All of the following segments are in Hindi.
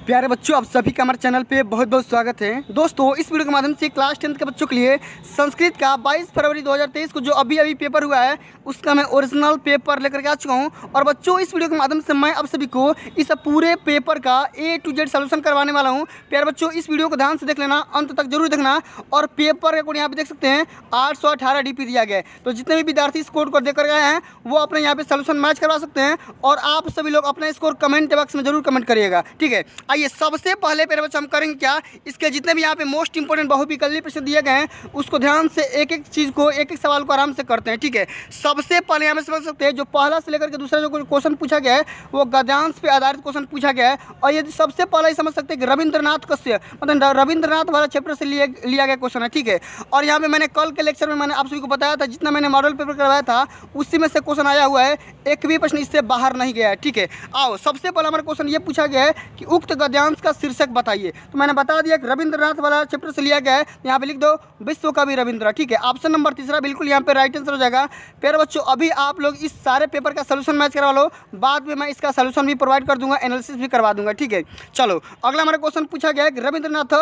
प्यारे बच्चों, आप सभी का हमारे चैनल पे बहुत बहुत स्वागत है। दोस्तों, इस वीडियो के माध्यम से क्लास 10th के बच्चों के लिए संस्कृत का 22 फरवरी 2023 को जो अभी पेपर हुआ है उसका मैं ओरिजिनल पेपर लेकर के आ चुका हूँ। और बच्चों, इस वीडियो के माध्यम से मैं आप सभी को इस पूरे पेपर का A to Z सोल्यूशन करवाने वाला हूँ। प्यारे बच्चों, इस वीडियो को ध्यान से देख लेना, अंत तक जरूर देखना। और पेपर का कोड यहाँ पे देख सकते हैं 818 DP दिया गया है। तो जितने भी विद्यार्थी इस कोड को देकर गए हैं वो अपने यहाँ पे सोल्यूशन मैच करवा सकते हैं। और आप सभी लोग अपना स्कोर कमेंट बॉक्स में जरूर कमेंट करिएगा, ठीक है। आइए, सबसे पहले प्यारे बच्चों हम करेंगे क्या, इसके जितने भी यहाँ पे मोस्ट इंपोर्टेंट बहुविकल्पी प्रश्न दिए गए हैं उसको ध्यान से एक एक चीज़ को, एक एक सवाल को आराम से करते हैं, ठीक है। सबसे पहले यहाँ पे समझ सकते हैं जो पहला से लेकर के दूसरा जो क्वेश्चन पूछा गया है वो गद्यांश पे आधारित क्वेश्चन पूछा गया है। और यदि सबसे पहले समझ सकते हैं कि रविंद्रनाथ कश्यप मतलब रविंद्रनाथ वाला चैप्टर से लिया गया क्वेश्चन है, ठीक है। और यहाँ पे मैंने कल के लेक्चर में मैंने आप सभी को बताया था, जितना मैंने मॉडल पेपर करवाया था उसी में से क्वेश्चन आया हुआ है, एक भी प्रश्न इससे बाहर नहीं गया है, ठीक है। आओ, सबसे पहले हमारा क्वेश्चन ये पूछा गया है कि उक्त गद्यांश का शीर्षक बताइए। तो मैंने बता दिया कि रविंद्रनाथ वाला चैप्टर से लिया गया है, यहाँ पे लिख दो विश्व कवि रविंद्र, ठीक है। ऑप्शन नंबर तीसरा बिल्कुल यहाँ पे राइट आंसर हो जाएगा। प्यारे बच्चों, अभी आप लोग इस सारे पेपर का सोल्यूशन मैच करवा लो, बाद में मैं इसका सोल्यूशन भी प्रोवाइड कर दूंगा, एनालिसिस भी करवा दूंगा, ठीक है। चलो, अगला हमारा क्वेश्चन पूछा गया है कि रविंद्रनाथ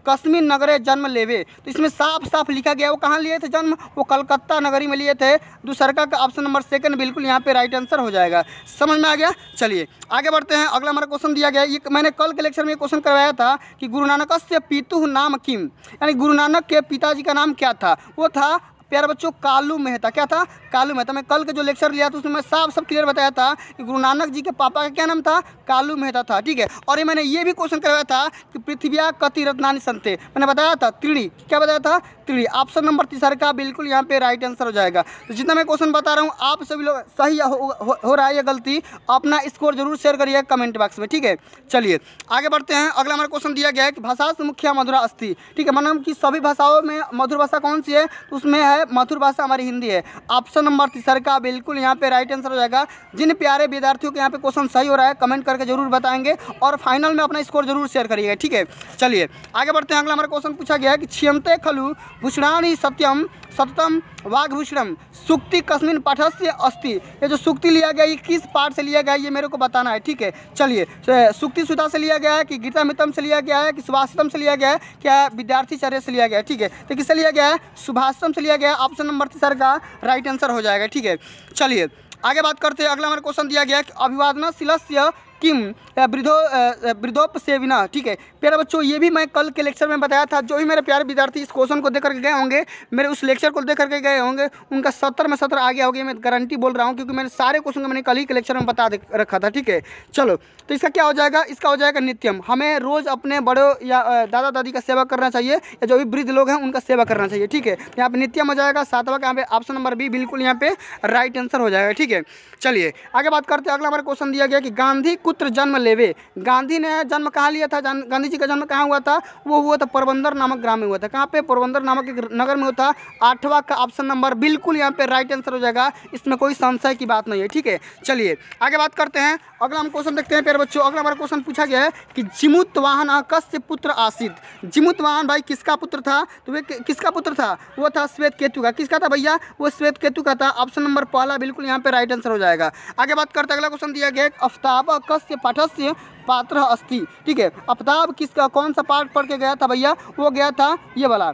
कश्मीर नगरे जन्म लेवे। तो इसमें साफ साफ लिखा गया वो कहाँ लिए थे जन्म, वो कलकत्ता नगरी में लिए थे। दूसरा का ऑप्शन नंबर सेकंड बिल्कुल यहाँ पे राइट आंसर हो जाएगा। समझ में आ गया। चलिए आगे बढ़ते हैं। अगला हमारा क्वेश्चन दिया गया है, ये मैंने कल के लेक्चर में क्वेश्चन करवाया था कि गुरु नानक से पितुः नाम किम, यानी गुरु नानक के पिताजी का नाम क्या था। वो था प्यारे बच्चों कालू मेहता। क्या था? कालू मेहता। मैं कल के जो लेक्चर लिया था उसमें मैं साफ सब क्लियर बताया था कि गुरु नानक जी के पापा का क्या नाम था, कालू मेहता था, ठीक है। और ये मैंने ये भी क्वेश्चन करवाया था कि पृथ्व्या कति रत्नानि संते, मैंने बताया था त्रिणी। क्या बताया था? त्रिणी। ऑप्शन नंबर तीसरा का बिल्कुल यहाँ पे राइट आंसर हो जाएगा। तो जितना मैं क्वेश्चन बता रहा हूँ आप सभी लोग सही हो रहा है या गलती, अपना स्कोर जरूर शेयर करिए कमेंट बॉक्स में, ठीक है। चलिए आगे बढ़ते हैं। अगला हमारा क्वेश्चन दिया गया है कि भाषा से मुख्य मधुरा अस्ति, ठीक है। मतलब कि सभी भाषाओं में मधुर भाषा कौन सी है, तो उसमें है मधुर भाषा हमारी हिंदी है। ऑप्शन नंबर तीसरा का बिल्कुल यहाँ पे राइट आंसर हो जाएगा। जिन प्यारे विद्यार्थियों के यहाँ पे क्वेश्चन सही हो रहा है कमेंट करके जरूर बताएंगे और फाइनल में अपना स्कोर जरूर शेयर करिएगा, ठीक है। चलिए आगे बढ़ते हैं। अगला हमारा क्वेश्चन पूछा गया है कि क्षमते खलु भूषणानि सत्यम सततम वाग्भूषणम सुक्ति कस्मिन् पाठस्य अस्ति। ये जो सुक्ति लिया गया ये किस पाठ से लिया गया है ये मेरे को बताना है, ठीक है। चलिए, सुक्ति सुधा से लिया गया है कि गीतामृतम से लिया गया है कि सुभाषितम से लिया गया है, क्या विद्यार्थी चर्या से लिया गया है, ठीक है। तो किससे लिया गया है? सुभाषितम से लिया गया है। ऑप्शन नंबर तीसरा का राइट आंसर हो जाएगा, ठीक है। चलिए आगे बात करते हैं। अगला हमारा क्वेश्चन दिया गया है कि अभिवादनशीलस्य किम वृद्धोपसेविना, ठीक है। प्यारे बच्चों, ये भी मैं कल के लेक्चर में बताया था। जो भी मेरे प्यारे विद्यार्थी इस क्वेश्चन को देख करके गए होंगे, मेरे उस लेक्चर को देख करके गए होंगे, उनका 70 में 70 आ गया होगा। मैं गारंटी बोल रहा हूँ क्योंकि मैंने सारे क्वेश्चन को मैंने कल ही के लेक्चर में बता रखा था, ठीक है। चलो, तो इसका क्या हो जाएगा? इसका हो जाएगा नित्यम। हमें रोज़ अपने बड़ों या दादा दादी का सेवा करना चाहिए, या जो भी वृद्ध लोग हैं उनका सेवा करना चाहिए, ठीक है। यहाँ पे नित्यम हो जाएगा। सातवां का यहाँ पे ऑप्शन नंबर बी बिल्कुल यहाँ पे राइट आंसर हो जाएगा, ठीक है। चलिए आगे बात करते हैं। अगला हमारा क्वेश्चन दिया गया कि गांधी कुत्र जन्म लेवे। गांधी ने जन्म कहाँ लिया था? गांधी जी का जन्म कहाँ हुआ था? वो हुआ था पोरबंदर नामक ग्राम में हुआ था। कहाँ पे? पोरबंदर नामक एक नगर में हुआ था। आठवां का ऑप्शन नंबर बिल्कुल यहाँ पे राइट आंसर हो जाएगा। इसमें कोई संशय की बात नहीं है, ठीक है। चलिए आगे बात करते हैं। अगला हम क्वेश्चन देखते हैं प्यारे बच्चों। अगला हमारा क्वेश्चन पूछा गया है कि जिमुतवाहन कस्य पुत्र आसीत। जिमुतवाहन भाई किसका पुत्र था? तो वे किसका पुत्र था? वो था श्वेत केतु का। किसका था भैया? वो श्वेत केतु का था। ऑप्शन नंबर पहला बिल्कुल यहाँ पे राइट आंसर हो जाएगा। आगे बात करते हैं। अगला क्वेश्चन दिया गया है अफ्ताब कस्य पाठस्य पात्र अस्ति, ठीक है। अफ्ताब किसका कौन सा पाठ पढ़ के गया था भैया? वो गया था ये वाला,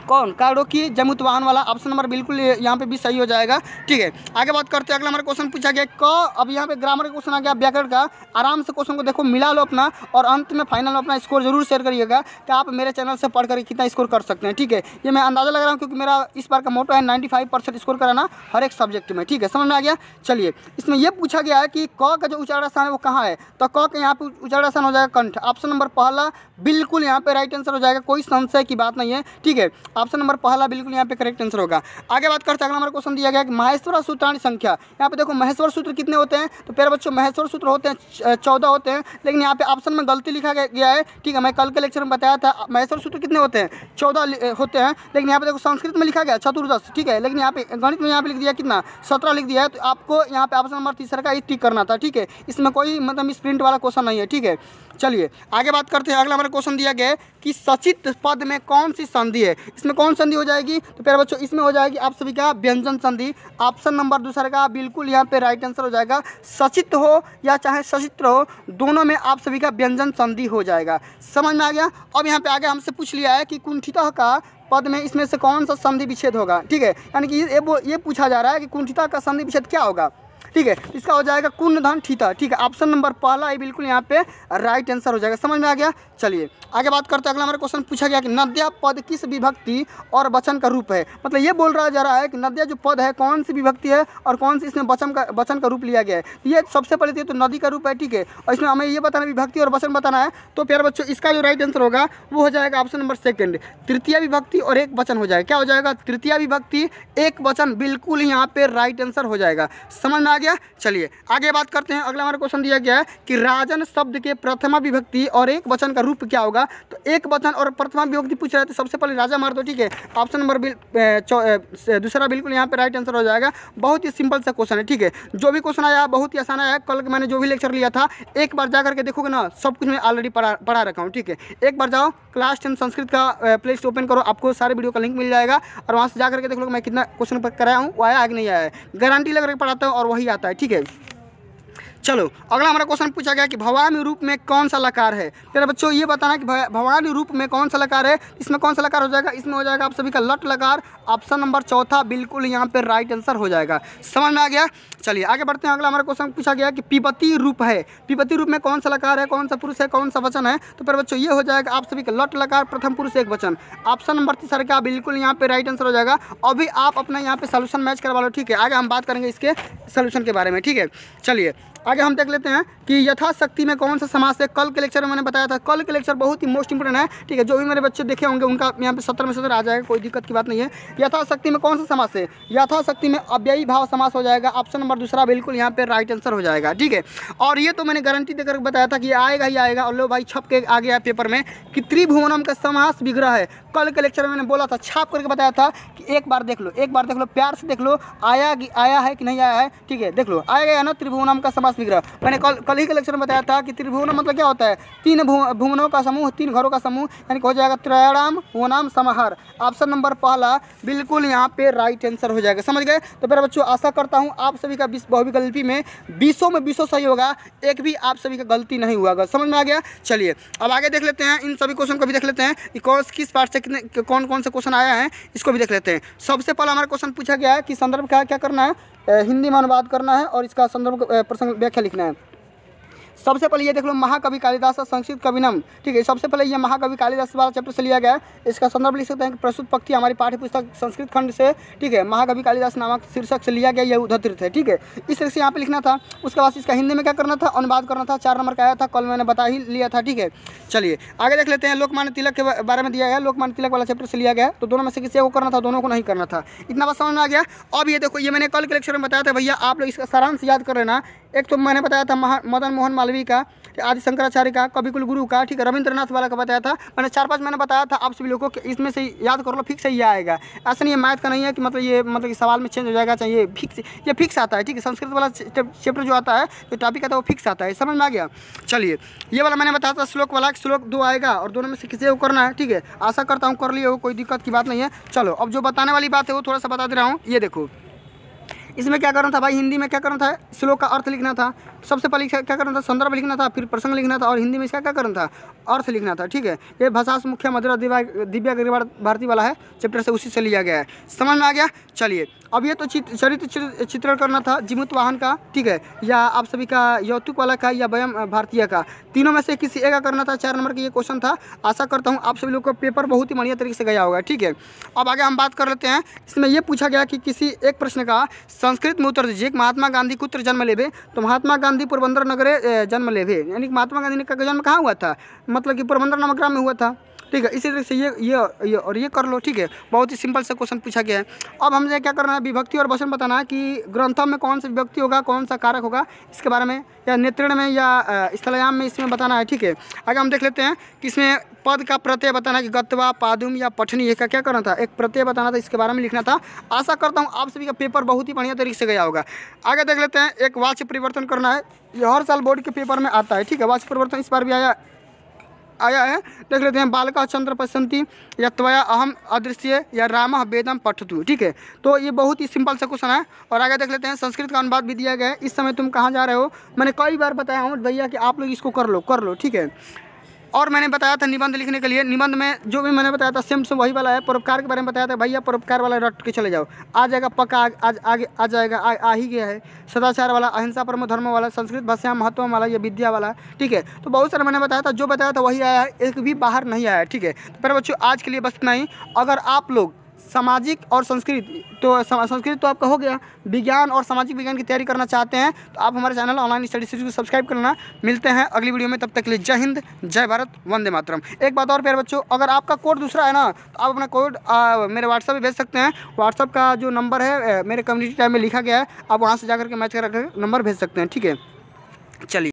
कौन? कारोकी जमुतवाहन वाला। ऑप्शन नंबर बिल्कुल यहाँ पे भी सही हो जाएगा, ठीक है। आगे बात करते हैं। अगला हमारा क्वेश्चन पूछा गया क। अब यहाँ पे ग्रामर का क्वेश्चन आ गया, व्याकरण का। आराम से क्वेश्चन को देखो, मिला लो अपना, और अंत में फाइनल में अपना स्कोर जरूर शेयर करिएगा कि आप मेरे चैनल से पढ़ कर कितना स्कोर कर सकते हैं, ठीक है। ये मैं अंदाजा लग रहा हूँ क्योंकि मेरा इस बार का मोटो है 95% स्कोर कराना हर एक सब्जेक्ट में, ठीक है। समझ में आ गया। चलिए, इसमें यह पूछा गया है कि क का जो उच्चारण स्थान है वो कहाँ है? तो क का यहाँ पे उच्चारण स्थान हो जाएगा कंठ। ऑप्शन नंबर पहला बिल्कुल यहाँ पे राइट आंसर हो जाएगा, कोई संशय की बात नहीं है, ठीक है। ऑप्शन नंबर पहला बिल्कुल यहाँ पे करेक्ट आंसर होगा। आगे बात करते हैं। अगला हमारा क्वेश्चन दिया गया कि महेश्वर सूत्राणी संख्या। यहाँ पे देखो महेश्वर सूत्र कितने होते हैं? तो प्यारे बच्चों, महेश्वर सूत्र होते हैं 14 होते हैं, लेकिन यहाँ पे ऑप्शन में गलती लिखा गया है, ठीक है। मैं कल के लेक्चर में बताया था महेश्वर सूत्र कितने होते हैं? 14 होते हैं, लेकिन यहाँ पे देखो संस्कृत में लिखा गया चतुर्दश, ठीक है। लेकिन यहाँ पे गणित में यहाँ पे लिख दिया कितना? 17 लिख दिया है। तो आपको यहाँ पे ऑप्शन नंबर तीसरा का टिक करना था, ठीक है। इसमें कोई मतलब स्प्रिंट वाला क्वेश्चन नहीं है, ठीक है। चलिए आगे बात करते हैं। अगला हमारा क्वेश्चन दिया गया है कि सचित पद में कौन सी संधि है? इसमें कौन संधि हो जाएगी? तो प्यारे बच्चों इसमें हो जाएगी आप सभी का व्यंजन संधि। ऑप्शन नंबर दूसरा का बिल्कुल यहाँ पे राइट आंसर हो जाएगा। सचित्र हो या चाहे सचित्र हो, दोनों में आप सभी का व्यंजन संधि हो जाएगा। समझ में आ गया? अब यहाँ पे आगे हमसे पूछ लिया है कि कुंठितः का पद में इसमें से कौन सा संधि विच्छेद होगा। ठीक है, यानी कि ये पूछा जा रहा है कि कुंठितः का संधि विच्छेद क्या होगा। ठीक है, इसका हो जाएगा कुंड धन ठिता। ठीक है, ऑप्शन नंबर पहला ये बिल्कुल यहाँ पे राइट आंसर हो जाएगा। समझ में आ गया? चलिए आगे बात करते हैं। अगला हमारा क्वेश्चन पूछा गया कि नद्या पद किस विभक्ति और वचन का रूप है। मतलब ये बोल रहा जा रहा है कि नद्या जो पद है कौन सी विभक्ति है और कौन सी इसमें वचन का रूप लिया गया है। ये सबसे पहले तो नदी का रूप है। ठीक है, और इसमें हमें ये बताना विभक्ति और वचन बताना है। तो प्यारे बच्चों इसका जो राइट आंसर होगा वो हो जाएगा ऑप्शन नंबर सेकंड, तृतीय विभक्ति और एक वचन हो जाएगा। क्या हो जाएगा? तृतीय विभक्ति एक वचन, बिल्कुल यहाँ पे राइट आंसर हो जाएगा। समझ में आ गया? चलिए आगे बात करते हैं। अगला हमारा क्वेश्चन दिया गया है कि राजन शब्द के प्रथमा विभक्ति और एक वचन का रूप क्या होगा। तो एक वचन और प्रथमा विभक्ति पूछ रहा है तो सबसे पहले राजा मार दो। ठीक है, ऑप्शन नंबर दूसरा बिल्कुल यहाँ पे राइट आंसर हो जाएगा। बहुत ही सिंपल सा क्वेश्चन है। ठीक है, जो भी क्वेश्चन आया बहुत ही आसान आया। कल मैंने जो भी लेक्चर लिया था एक बार जा करके देखोगे ना, सब कुछ मैं ऑलरेडी पढ़ा रखा हूँ। ठीक है, एक बार जाओ क्लास 10 संस्कृत का प्ले लिस्ट ओपन करो, आपको सारे वीडियो का लिंक मिल जाएगा और वहाँ से जा करके देख लो मैं कितना क्वेश्चन पर कराया हूँ, वो आया आगे नहीं आया है। गारंटी लगा करके पढ़ाता हूँ और वही आता है। ठीक है, चलो अगला हमारा क्वेश्चन पूछा गया कि भवानी रूप में कौन सा लकार है। मेरे बच्चों ये बताना कि भवानी रूप में कौन सा लकार है। इसमें कौन सा लकार हो जाएगा? इसमें हो जाएगा आप सभी का लट लकार। ऑप्शन नंबर चौथा बिल्कुल यहाँ पे राइट आंसर हो जाएगा। समझ में आ गया? चलिए आगे बढ़ते हैं। अगला हमारा क्वेश्चन पूछा गया कि पिपति रूप है। पिपति रूप में कौन सा लकार है, कौन सा पुरुष है, कौन सा वचन है। तो मेरे बच्चों ये हो जाएगा आप सभी का लट लकार, प्रथम पुरुष एक वचन। ऑप्शन नंबर तीसरा का बिल्कुल यहाँ पे राइट आंसर हो जाएगा। अभी आप अपना यहाँ पे सोल्यूशन मैच करवा लो। ठीक है, आगे हम बात करेंगे इसके सोल्यूशन के बारे में। ठीक है, चलिए आगे हम देख लेते हैं कि यथाशक्ति में कौन सा समास है। कल के लेक्चर में मैंने बताया था, कल के लेक्चर बहुत ही मोस्ट इंपोर्टेंट है। ठीक है, जो भी मेरे बच्चे देखे होंगे उनका यहाँ पे 70 में 70 आ जाएगा, कोई दिक्कत की बात नहीं है। यथाशक्ति में कौन सा समास है? यथाशक्ति में अव्ययी भाव समास हो जाएगा। ऑप्शन नंबर दूसरा बिल्कुल यहाँ पे राइट आंसर हो जाएगा। ठीक है, और ये तो मैंने गारंटी देकर बताया था कि ये आएगा ही आएगा। और लो भाई छप के आ गया पेपर में कि त्रिभुवनम का समास विग्रह है। कल के लेक्चर में मैंने बोला था, छाप करके बताया था कि एक बार देख लो, एक बार देख लो, प्यार से देख लो आया है कि नहीं आया है। ठीक है, देख लो आएगा या ना त्रिभुवनम का समास विग्रह। मैंने कल ही के लेक्चर में बताया था कि त्रिभुवन मतलब क्या होता है? तीन भुवनों का समूह, तीन घरों का समूह, यानी कि हो जाएगा त्रयाणाम भुवनाम समाहार। ऑप्शन नंबर पहला बिल्कुल यहाँ पे राइट आंसर हो जाएगा। समझ गए? तो मेरे बच्चों आशा करता हूँ आप सभी का बहुविकल्पी में 20 में 20 सही होगा, एक भी आप सभी का गलती नहीं हुआ। समझ में आ गया? चलिए अब आगे देख लेते हैं, इन सभी क्वेश्चन को भी देख लेते हैं कि किस पार्ट से कितने कौन कौन से क्वेश्चन आया है, इसको भी देख लेते हैं। सबसे पहला हमारा क्वेश्चन पूछा गया है कि संदर्भ का क्या करना है, हिंदी में अनुवाद करना है और इसका संदर्भ प्रसंग व्याख्या लिखना है। सबसे पहले ये देख लो महाकवि कालिदास संस्कृत कविनम। ठीक है, सबसे पहले ये महाकवि कालिदास वाला चैप्टर से लिया गया है। इसका संदर्भ लिख सकते हैं कि प्रस्तुत पंक्ति हमारी पाठ्य पुस्तक संस्कृत खंड से, ठीक है, महाकवि कालिदास नामक शीर्षक से लिया गया, यह उद्धृत है। ठीक है, इस तरह से यहाँ पे लिखना था। उसके बाद इसका हिंदी में क्या करना था? अनुवाद करना था। 4 नंबर का आया था, कल मैंने बता ही लिया था। ठीक है, चलिए आगे देख लेते हैं। लोकमान्य तिलक के बारे में दिया गया, लोकमान्य तिलक वाला चैप्टर से लिया गया। तो दोनों में से किसी को करना था, दोनों को नहीं करना था। इतना बात समझ में आ गया? अब ये देखो, ये मैंने कल के लेक्चर में बताया था भैया, आप लोग इसका सारांश याद कर लेना। एक तो मैंने बताया था मदन मोहन मालवीय का, आदि शंकराचार्य का, कवि कुल गुरु का, ठीक है, रविंद्रनाथ वाला का बताया था मैंने। 4-5 मैंने बताया था आप सभी लोगों को कि इसमें से याद कर लो, फिक्स ही आएगा। ऐसा नहीं है मैथ का नहीं है कि मतलब कि सवाल में चेंज हो जाएगा, चाहिए ये फिक्स आता है। ठीक है, संस्कृत वाला चैप्टर जो आता है, जो टॉपिक आता है वो फिक्स आता है। समझ में आ गया? चलिए ये वाला मैंने बताया था श्लोक वाला, श्लोक 2 आएगा और दोनों में से किसी को करना है। ठीक है, आशा करता हूँ कर लिए हो, कोई दिक्कत की बात नहीं है। चलो अब जो बताने वाली बात है वो थोड़ा सा बता दे रहा हूँ। ये देखो, इसमें क्या करना था भाई? हिंदी में क्या करना था? श्लोक का अर्थ लिखना था। सबसे पहले क्या करना था? संदर्भ लिखना था, फिर प्रसंग लिखना था और हिंदी में इसका क्या करना था? अर्थ लिखना था। ठीक है, ये भाषा मुख्य मधुरा दिव्या गिरिवाड़ भारती वाला है चैप्टर से, उसी से लिया गया है। समझ में आ गया? चलिए अब ये तो चरित्र चित्रण करना था जीमूत वाहन का, ठीक है, या आप सभी का यौतुक वाला का, या वयम भारतीय का, तीनों में से किसी एक का करना था। 4 नंबर का ये क्वेश्चन था। आशा करता हूँ आप सभी लोग का पेपर बहुत ही बढ़िया तरीके से गया होगा। ठीक है, अब आगे हम बात कर लेते हैं। इसमें यह पूछा गया कि किसी एक प्रश्न का संस्कृत में उत्तर दीजिए। महात्मा गांधी कुत्र जन्म लेवे? तो महात्मा गांधी पोरबंदर नगरे जन्म लेवे, यानी कि महात्मा गांधी का जन्म कहाँ हुआ था? मतलब कि पोरबंदर नामक ग्राम में हुआ था। ठीक है, इसी तरह से ये और ये कर लो। ठीक है, बहुत ही सिंपल से क्वेश्चन पूछा गया है। अब हमें क्या करना है? विभक्ति और वचन बताना है कि ग्रंथों में कौन सा विभक्ति होगा, कौन सा कारक होगा, इसके बारे में, या नेत्रण में या स्थलयाम में, इसमें बताना है। ठीक है, आगे हम देख लेते हैं कि इसमें पद का प्रत्यय बताना है कि गत्वा, पादुम या पठनी, ये क्या करना था? एक प्रत्यय बताना था, इसके बारे में लिखना था। आशा करता हूँ आप सभी का पेपर बहुत ही बढ़िया तरीके से गया होगा। आगे देख लेते हैं, एक वाच्य परिवर्तन करना है। ये हर साल बोर्ड के पेपर में आता है। ठीक है, वाच्य परिवर्तन इस बार भी आया है, देख लेते हैं। बालका चंद्र पश्यन्ति या त्वया अहम अदृश्य या रामः वेदम पठतु। ठीक है, तो ये बहुत ही सिंपल सा क्वेश्चन है। और आगे देख लेते हैं, संस्कृत का अनुवाद भी दिया गया है। इस समय तुम कहाँ जा रहे हो, मैंने कई बार बताया हूँ भैया कि आप लोग इसको कर लो। ठीक है, और मैंने बताया था निबंध लिखने के लिए, निबंध में जो भी मैंने बताया था सेम से वही वाला है। परोपकार के बारे में बताया था भैया, परोपकार वाला रट के चले जाओ, आ जाएगा पक्का, आज आगे आ जाएगा, आ ही गया है। सदाचार वाला, अहिंसा परमो धर्म वाला, संस्कृत भाषा महत्व वाला, ये विद्या वाला। ठीक है, तो बहुत सारा मैंने बताया था, जो बताया था वही आया है, एक भी बाहर नहीं आया है। ठीक है, तो मेरे बच्चों आज के लिए बस इतना ही। अगर आप लोग सामाजिक और संस्कृत, तो संस्कृत तो आपका हो गया, विज्ञान और सामाजिक विज्ञान की तैयारी करना चाहते हैं तो आप हमारे चैनल ऑनलाइन स्टडी सीरीज को सब्सक्राइब करना। मिलते हैं अगली वीडियो में, तब तक के लिए जय हिंद, जय भारत, वंदे मातरम। एक बात और प्यारे बच्चों, अगर आपका कोड दूसरा है ना तो आप अपना कोड मेरे व्हाट्सएप पे भेज सकते हैं। व्हाट्सएप का जो नंबर है मेरे कम्युनिटी टैब में लिखा गया है, आप वहाँ से जाकर के मैच कर नंबर भेज सकते हैं। ठीक है, चलिए।